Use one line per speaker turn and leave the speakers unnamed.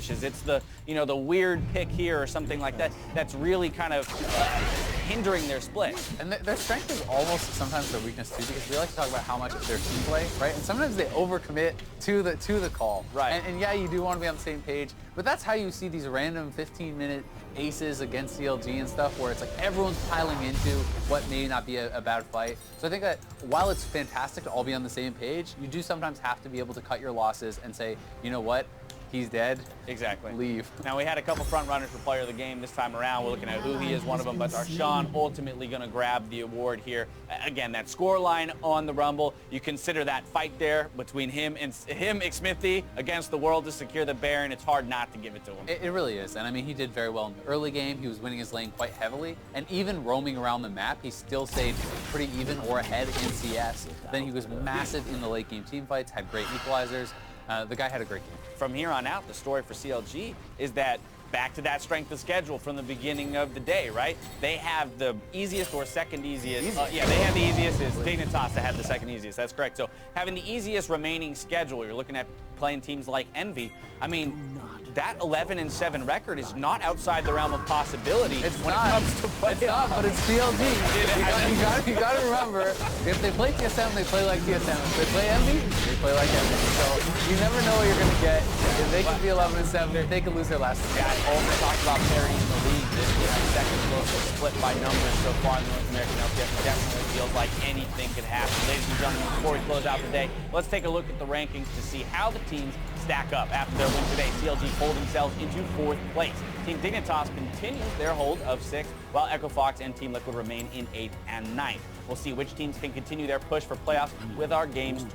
finishes. It's the, the weird pick here or something like that that's really kind of hindering their split.
And their strength is almost sometimes their weakness too, because we like to talk about how much of their team play, right? And sometimes they overcommit to the call.
Right.
And yeah, you do want to be on the same page, but that's how you see these random 15-minute aces against CLG and stuff, where it's like everyone's piling into what may not be a bad fight. So I think that while it's fantastic to all be on the same page, you do sometimes have to be able to cut your losses and say, you know what? He's dead.
Exactly.
Leave.
Now, we had a couple front runners for player of the game this time around. We're looking at who he is, one of them, but Arshawn ultimately going to grab the award here. Again, that score line on the Rumble, you consider that fight there between him, Xmithie, against the world to secure the Baron. It's hard not to give it to him.
It really is. And I mean, he did very well in the early game. He was winning his lane quite heavily. And even roaming around the map, he still stayed pretty even or ahead in CS. Then he was massive in the late game team fights, had great equalizers. The guy had a great game.
From here on out, the story for CLG is that back to that strength of schedule from the beginning of the day, right? They have the easiest or second easiest. Yeah, they have the easiest. It's Dignitas that had the second easiest. That's correct. So having the easiest remaining schedule, you're looking at playing teams like Envy. I mean, that 11-7 record is not outside the realm of possibility when it comes to playoffs.
It's not, but it's CLG. You got to remember, if they play TSM, they play like TSM. If they play Envy, they play like Envy. So you never know what you're going to get. If they could be 11-7, they could lose their last game.
Guys, also talked about parity in the league. This is the second closest split by numbers so far in the North American LCS. It definitely feels like anything could happen. Ladies and gentlemen, before we close out the day, let's take a look at the rankings to see how the teams stack up. After their win today, CLG pulled themselves into 4th place. Team Dignitas continues their hold of 6th, while Echo Fox and Team Liquid remain in 8th and 9th. We'll see which teams can continue their push for playoffs with our games